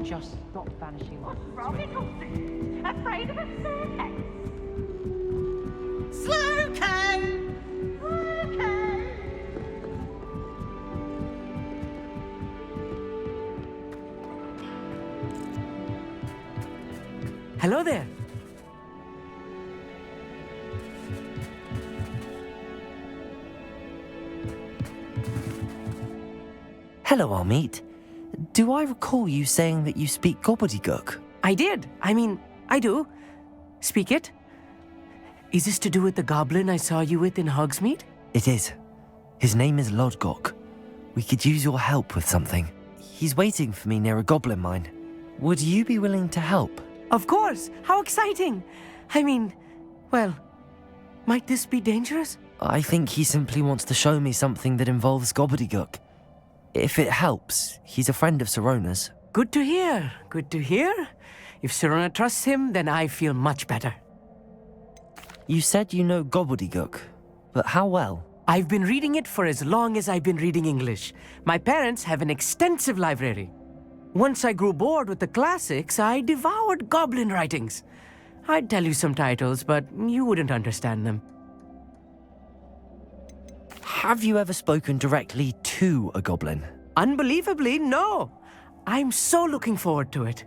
just stop vanishing. What's wrong, It'll Afraid of a staircase? Slowco! Okay. Hello there. Hello, Amit. Do I recall you saying that you speak Gobbledegook? I did. I mean, I do. Speak it. Is this to do with the goblin I saw you with in Hogsmeade? It is. His name is Lodgok. We could use your help with something. He's waiting for me near a goblin mine. Would you be willing to help? Of course. How exciting. I mean, well, might this be dangerous? I think he simply wants to show me something that involves Gobbledegook. If it helps, he's a friend of Sirona's. Good to hear. Good to hear. If Sirona trusts him, then I feel much better. You said you know Gobbledegook, but how well? I've been reading it for as long as I've been reading English. My parents have an extensive library. Once I grew bored with the classics, I devoured goblin writings. I'd tell you some titles, but you wouldn't understand them. Have you ever spoken directly to a goblin? Unbelievably, no. I'm so looking forward to it.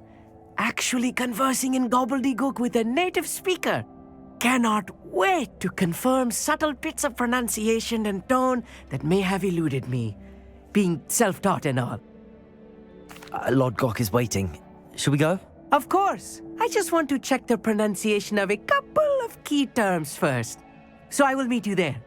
Actually conversing in Gobbledegook with a native speaker. Cannot wait to confirm subtle bits of pronunciation and tone that may have eluded me, being self-taught and all. Lodgok is waiting. Shall we go? Of course. I just want to check the pronunciation of a couple of key terms first. So I will meet you there.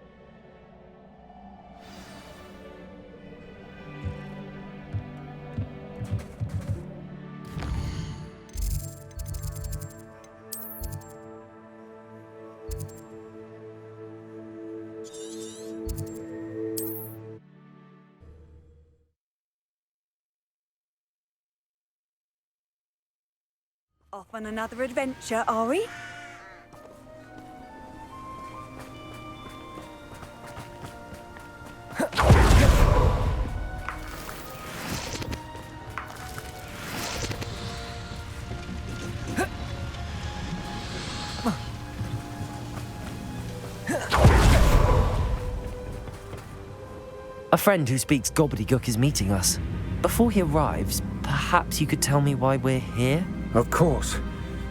Off on another adventure, are we? A friend who speaks Gobbledegook is meeting us. Before he arrives, perhaps you could tell me why we're here? Of course.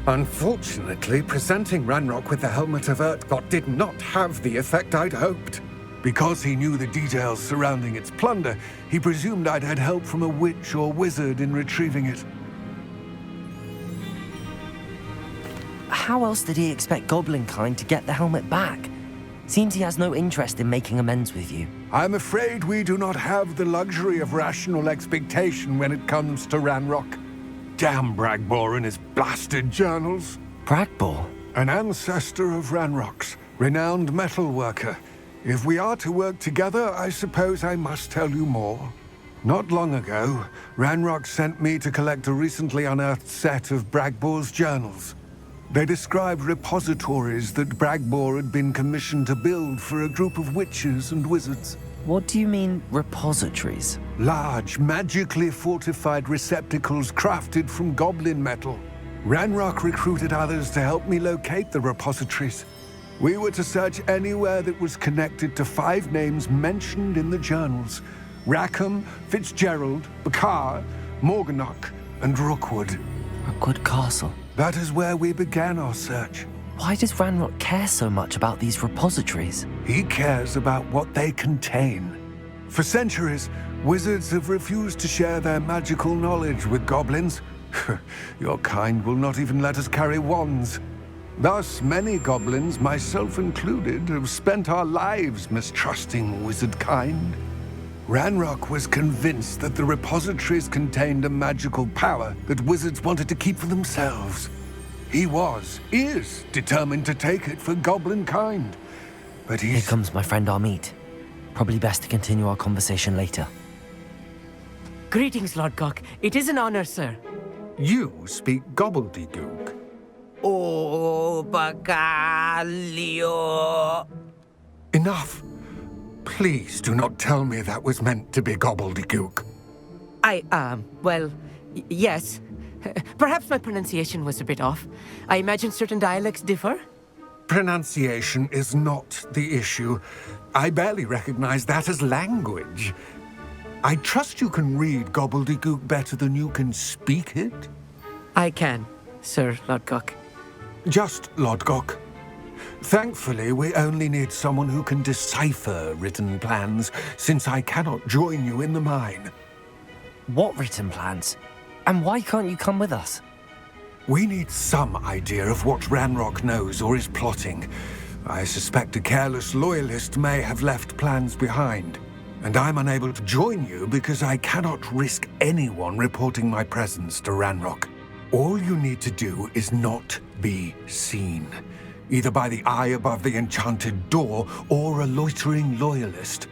Unfortunately, presenting Ranrock with the Helmet of Urtkot did not have the effect I'd hoped. Because he knew the details surrounding its plunder, he presumed I'd had help from a witch or wizard in retrieving it. How else did he expect Goblinkind to get the helmet back? Seems he has no interest in making amends with you. I'm afraid we do not have the luxury of rational expectation when it comes to Ranrock. Damn Bragbor and his blasted journals. Bragbor? An ancestor of Ranrock's, renowned metal worker. If we are to work together, I suppose I must tell you more. Not long ago, Ranrock sent me to collect a recently unearthed set of Bragbor's journals. They described repositories that Bragbor had been commissioned to build for a group of witches and wizards. What do you mean, repositories? Large, magically fortified receptacles crafted from goblin metal. Ranrock recruited others to help me locate the repositories. We were to search anywhere that was connected to 5 names mentioned in the journals: Rackham, Fitzgerald, Bakar, Morganach, and Rookwood. Rookwood Castle. That is where we began our search. Why does Ranrock care so much about these repositories? He cares about what they contain. For centuries, wizards have refused to share their magical knowledge with goblins. Your kind will not even let us carry wands. Thus, many goblins, myself included, have spent our lives mistrusting wizard kind. Ranrock was convinced that the repositories contained a magical power that wizards wanted to keep for themselves. He is determined to take it for goblin kind. But Here comes my friend Amit. Probably best to continue our conversation later. Greetings, Lodgok. It is an honor, sir. You speak Gobbledegook. Oh, Bacalio. Enough. Please do not tell me that was meant to be Gobbledegook. Well, yes. Perhaps my pronunciation was a bit off. I imagine certain dialects differ. Pronunciation is not the issue. I barely recognize that as language. I trust you can read Gobbledegook better than you can speak it? I can, Sir Lodgok. Just Lodgok. Thankfully, we only need someone who can decipher written plans, since I cannot join you in the mine. What written plans? And why can't you come with us? We need some idea of what Ranrock knows or is plotting. I suspect a careless loyalist may have left plans behind. And I'm unable to join you because I cannot risk anyone reporting my presence to Ranrock. All you need to do is not be seen, either by the eye above the enchanted door or a loitering loyalist.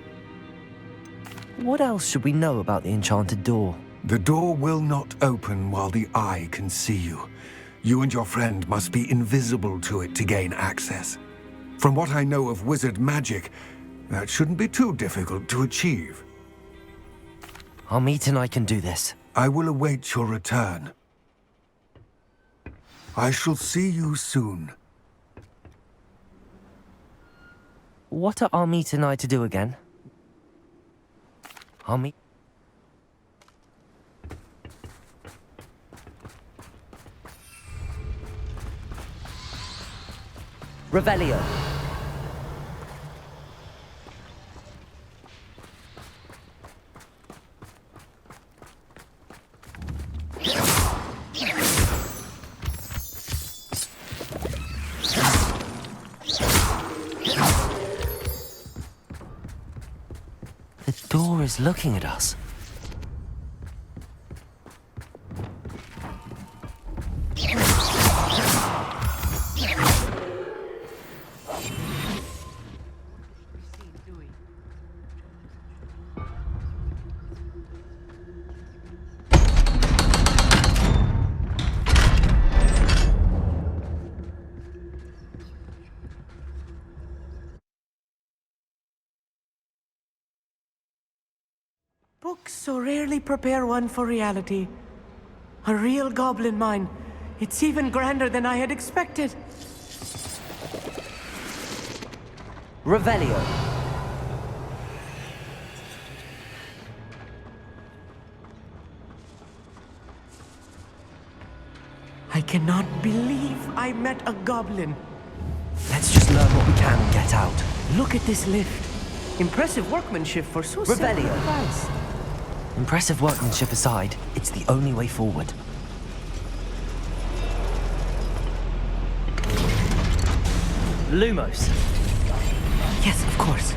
What else should we know about the enchanted door? The door will not open while the eye can see you. You and your friend must be invisible to it to gain access. From what I know of wizard magic, that shouldn't be too difficult to achieve. Amit and I can do this. I will await your return. I shall see you soon. What are Amit and I to do again? Amit? Revelio. The door is looking at us. Books so rarely prepare one for reality. A real goblin mine. It's even grander than I had expected. Revelio. I cannot believe I met a goblin. Let's just learn what we can and get out. Look at this lift. Impressive workmanship for so simple a Revelio. device. Impressive workmanship aside, it's the only way forward. Lumos. Yes, of course.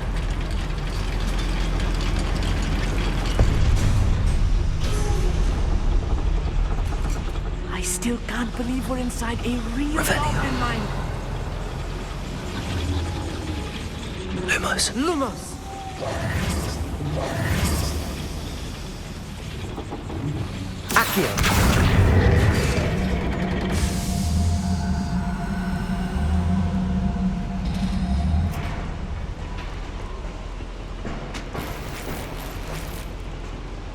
I still can't believe we're inside a real Revelio. goblin mine. Lumos. Lumos! Accio.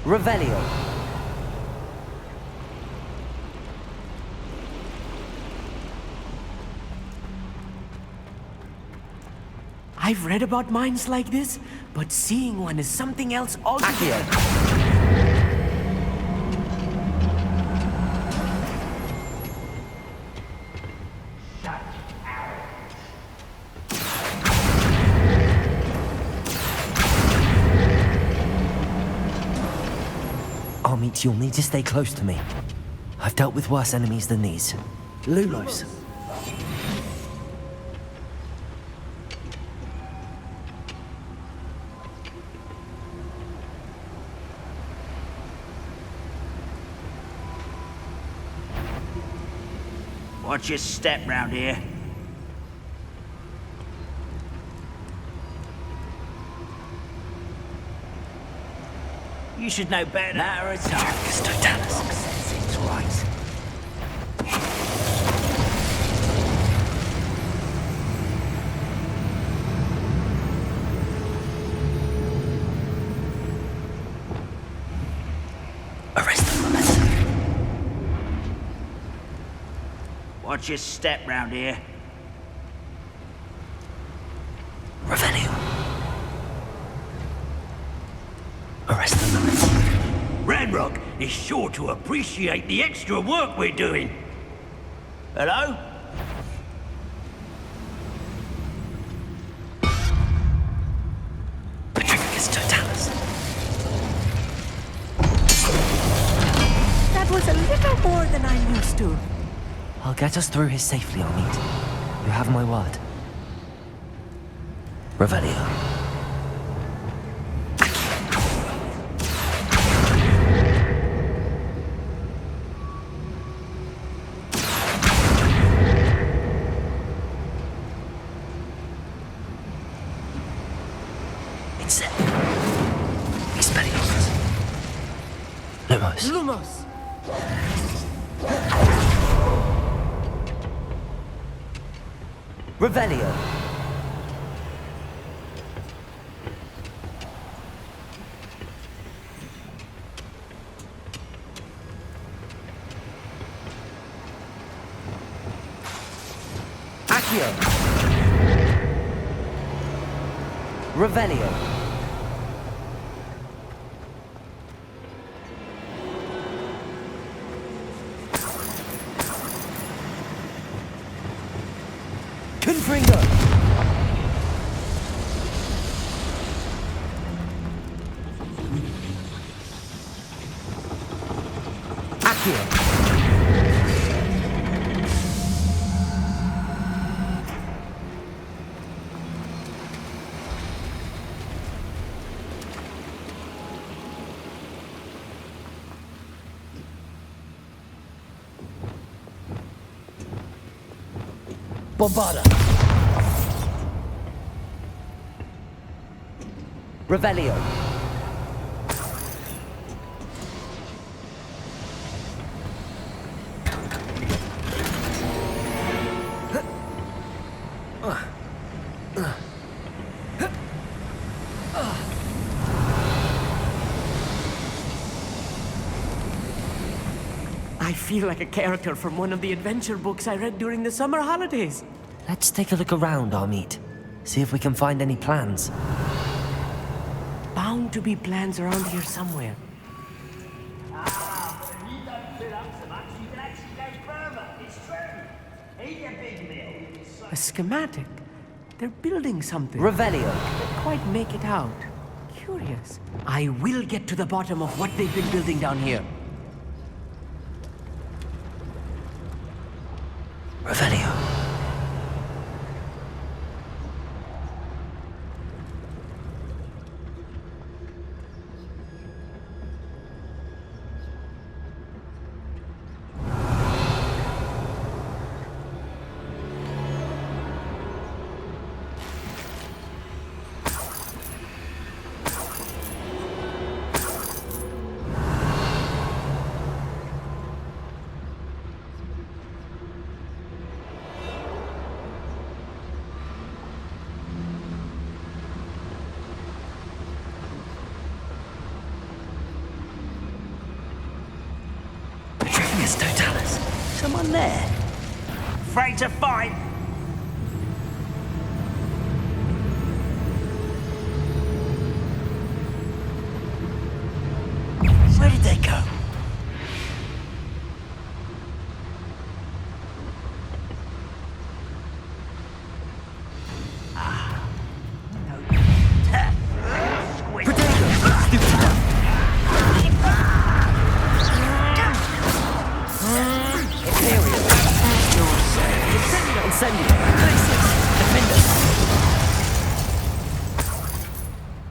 Revelio. I've read about mines like this, but seeing one is something else altogether. Accio. Amit, you'll need to stay close to me. I've dealt with worse enemies than these. Lulos. Watch your step round here. You should know better. Now attack. It's right. Arrest the momentum. Watch your step round here. Revelio. Arrest the knife. Ranrock is sure to appreciate the extra work we're doing. Hello? Patricus totalis. That was a little more than I'm used to. I'll get us through here safely, Amit. You have my word. Revelio. It's it. Expelliarmus. Lumos. Lumos! Revelio. Accio. Revelio. Confringo. Accio. Bombarda. Revelio. I feel like a character from one of the adventure books I read during the summer holidays. Let's take a look around, Amit. See if we can find any plans. Bound to be plans around here somewhere. You don't fill up so much, you can actually go further. It's true. Eat your big meal. A schematic. They're building something. Revelio. Can't quite make it out. Curious. I will get to the bottom of what they've been building down here. Revelio. Totalis. Someone there. Afraid to fight? Where did they go?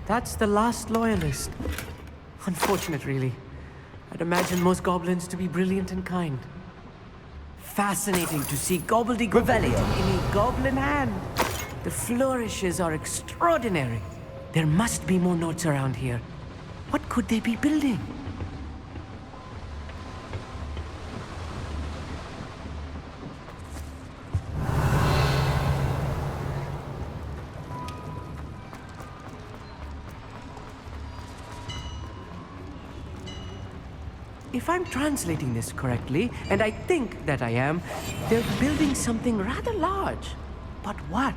That's the last loyalist. Unfortunate, really. I'd imagine most goblins to be brilliant and kind. Fascinating to see Gobbledegook Revelio. in a goblin hand. The flourishes are extraordinary. There must be more notes around here. What could they be building? If I'm translating this correctly, and I think that I am, they're building something rather large. But what?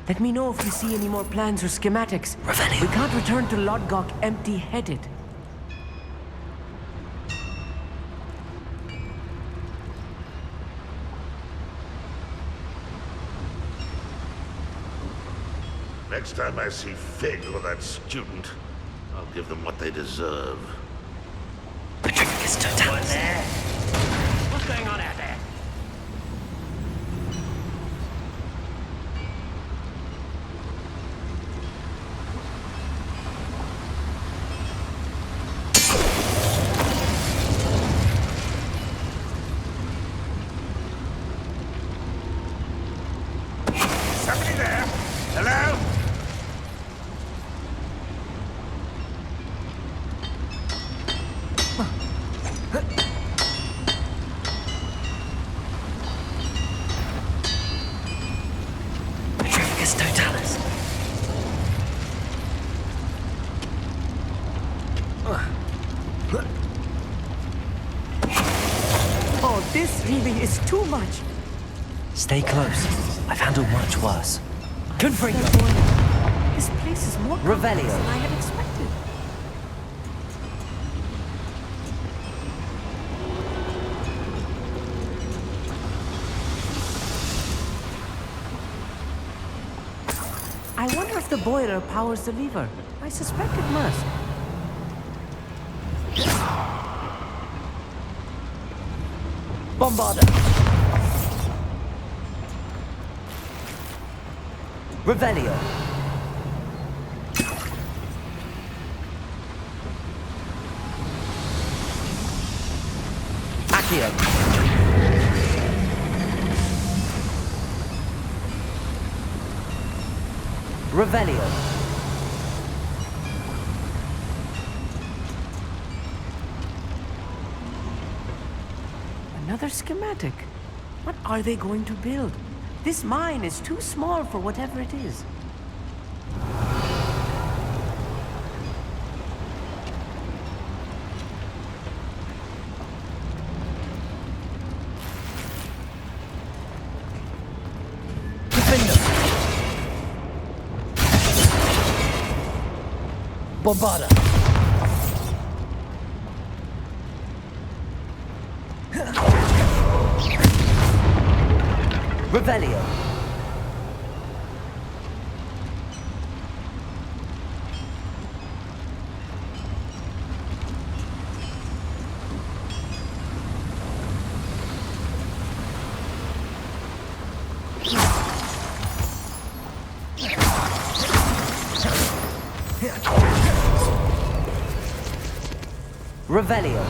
Let me know if you see any more plans or schematics. Revelio. We can't return to Lodgok empty-headed. Next time I see Fig or that student, I'll give them what they deserve. Patricus Totalis. What's going on out there? Somebody there? Hello? Patricus Totalis. Oh, this really is too much. Stay close. I've handled much worse. Confringo. This place is more Revelio. complex than I had expected. I wonder if the boiler powers the lever. I suspect it must. Bombarda. Revelio. Accio. Revelio. Another schematic. What are they going to build? This mine is too small for whatever it is. Bombarda. Revelio. Revelio.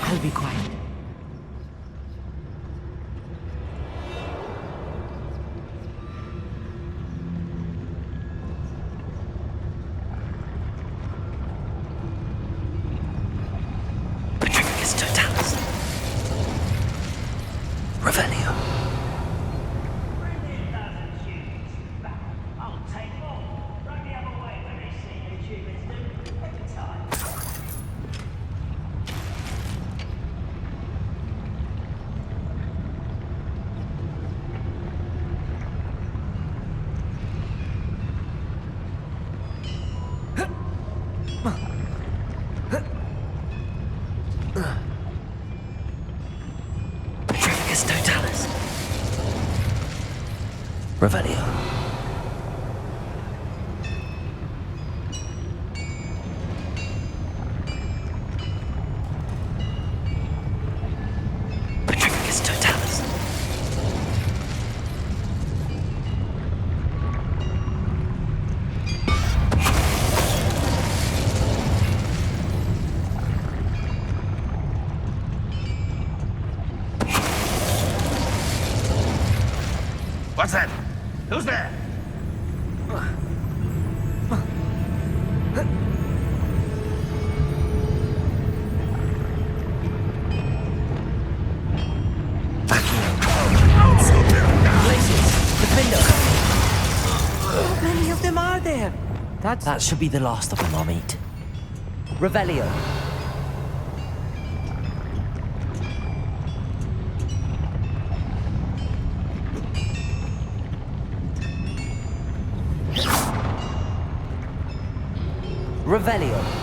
I'll be quiet. Patricus Totalis. Revelio. I'll take more. Run the other way when they see the achievements do. Every time. Patricus Totalis. Revelio. Patricus Totalis. What's that? Who's there? That should be the last of them, Amit. Revelio. Revelio.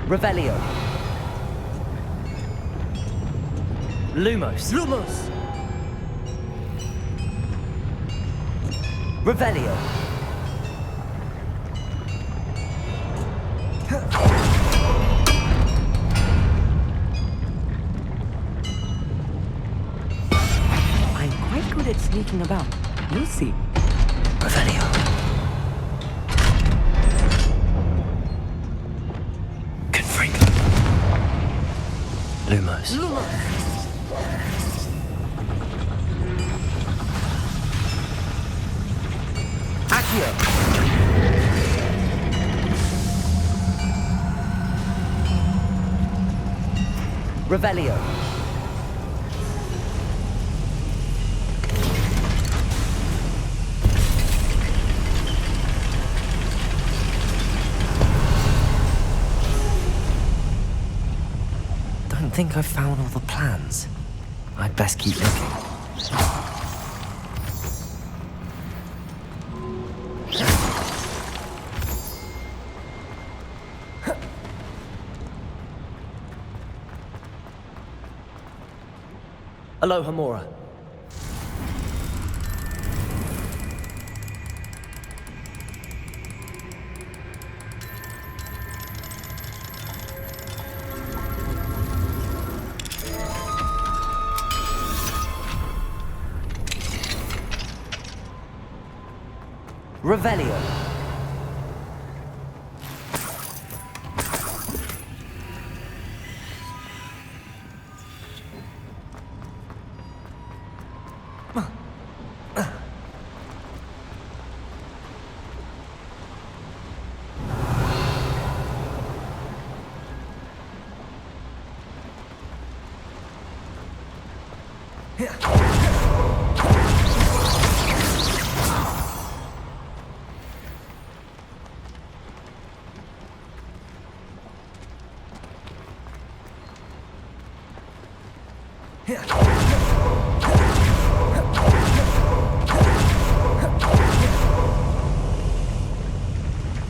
Revelio. Lumos. Lumos! Revelio. I'm quite good at sneaking about. You'll see. Revelio. Confringo. Lumos. Lumos! Accio. Revelio. Don't think I've found all the plans. I'd best keep looking. Aloha Mora. Revelio.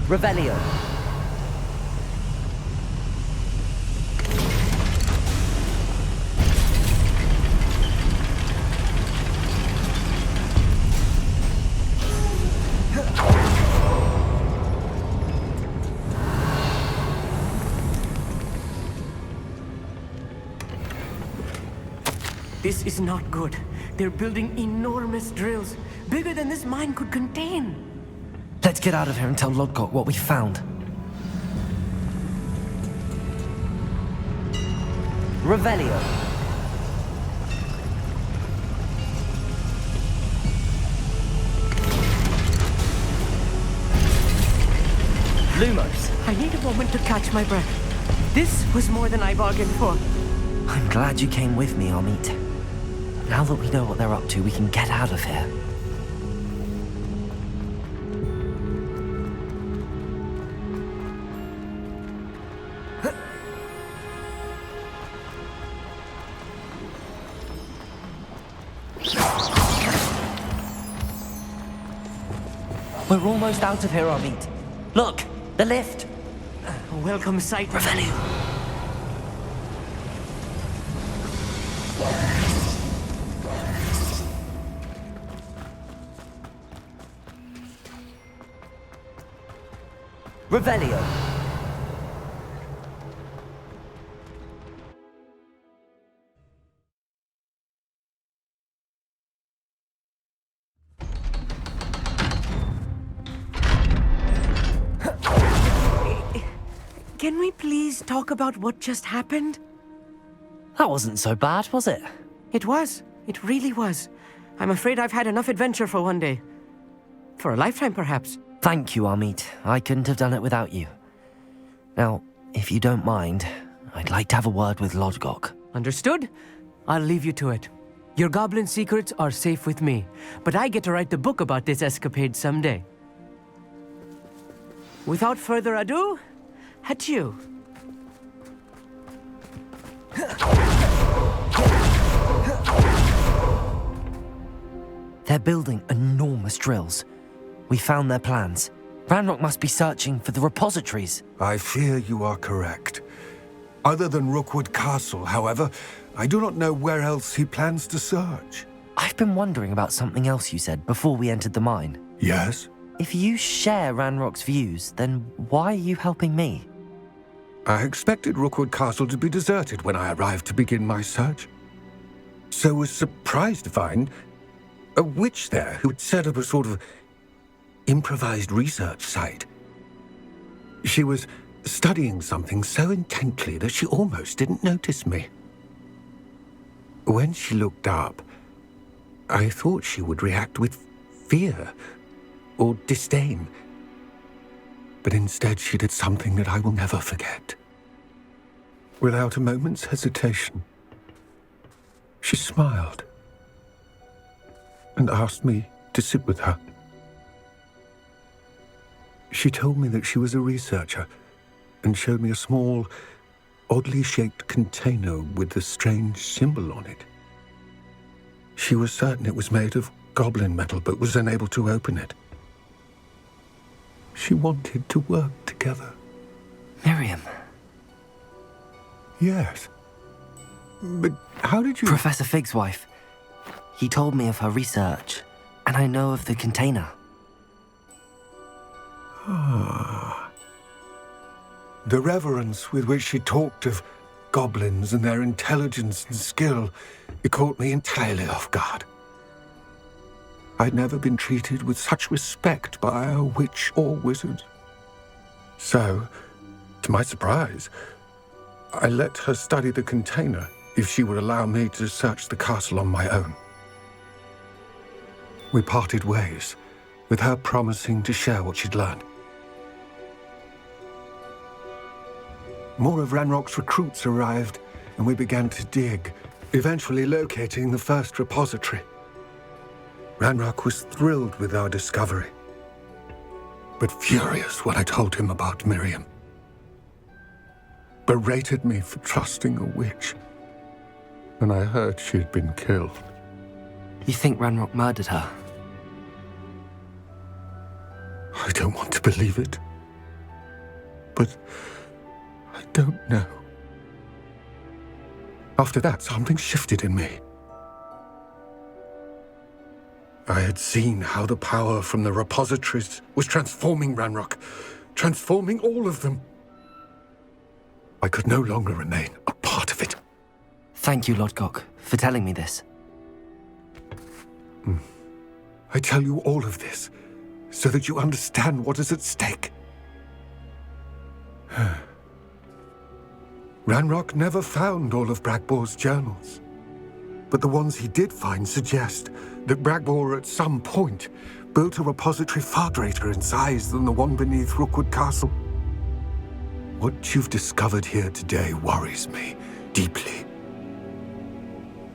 Revelio. This is not good. They're building enormous drills, bigger than this mine could contain. Let's get out of here and tell Lodgok what we found. Revelio. Lumos. I need a moment to catch my breath. This was more than I bargained for. I'm glad you came with me, Amit. Now that we know what they're up to, we can get out of here. We're almost out of here, Amit. Look, the lift. A welcome sight. Revelio. Revelio. Can we please talk about what just happened? That wasn't so bad, was it? It was. It really was. I'm afraid I've had enough adventure for one day. For a lifetime, perhaps. Thank you, Amit. I couldn't have done it without you. Now, if you don't mind, I'd like to have a word with Lodgok. Understood? I'll leave you to it. Your goblin secrets are safe with me, but I get to write the book about this escapade someday. Without further ado, adieu. They're building enormous drills. We found their plans. Ranrock must be searching for the repositories. I fear you are correct. Other than Rookwood Castle, however, I do not know where else he plans to search. I've been wondering about something else you said before we entered the mine. Yes? If you share Ranrock's views, then why are you helping me? I expected Rookwood Castle to be deserted when I arrived to begin my search. So was surprised to find a witch there who had set up a sort of improvised research site. She was studying something so intently that she almost didn't notice me. When she looked up, I thought she would react with fear or disdain. But instead she did something that I will never forget. Without a moment's hesitation, she smiled and asked me to sit with her. She told me that she was a researcher and showed me a small, oddly shaped container with a strange symbol on it. She was certain it was made of goblin metal, but was unable to open it. She wanted to work together. Miriam. Yes. But how did you... Professor Fig's wife. He told me of her research, and I know of the container. Ah. The reverence with which she talked of goblins and their intelligence and skill, it caught me entirely off guard. I'd never been treated with such respect by a witch or wizard. So, to my surprise, I let her study the container if she would allow me to search the castle on my own. We parted ways, with her promising to share what she'd learned. More of Ranrock's recruits arrived, and we began to dig, eventually locating the first repository. Ranrock was thrilled with our discovery, but furious when I told him about Miriam. Berated me for trusting a witch, and I heard she had been killed. You think Ranrock murdered her? I don't want to believe it, but I don't know. After that, something shifted in me. I had seen how the power from the repositories was transforming Ranrock, transforming all of them. I could no longer remain a part of it. Thank you, Lodgok, for telling me this. I tell you all of this so that you understand what is at stake. Ranrock never found all of Bragbor's journals, but the ones he did find suggest that Bragbor at some point built a repository far greater in size than the one beneath Rookwood Castle. What you've discovered here today worries me deeply.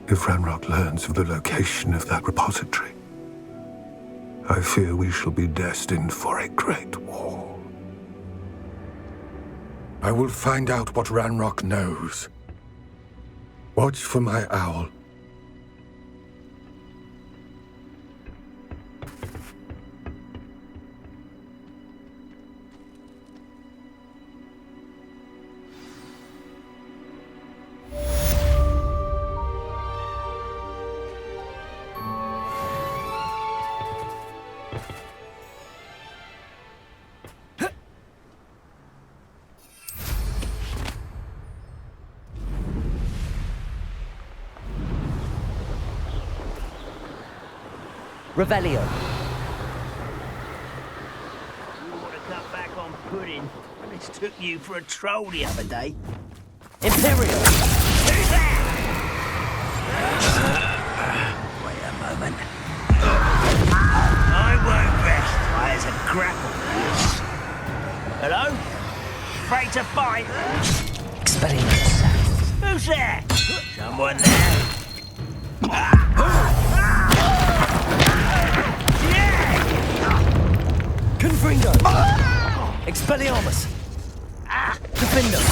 If Ranrock learns of the location of that repository, I fear we shall be destined for a great war. I will find out what Ranrock knows. Watch for my owl. Revelio. You want to cut back on pudding? Mistook you for a troll the other day. Imperial! Who's that? Wait a moment. I won't rest. There's a grapple. Hello? Afraid to fight? Expelliarmus. Who's there? Someone there? Confringo! Expelliarmus! Defender!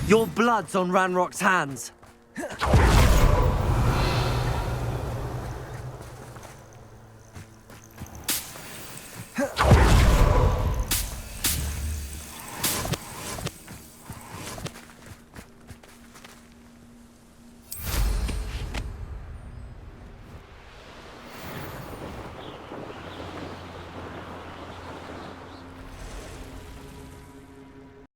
Your blood's on Ranrock's hands.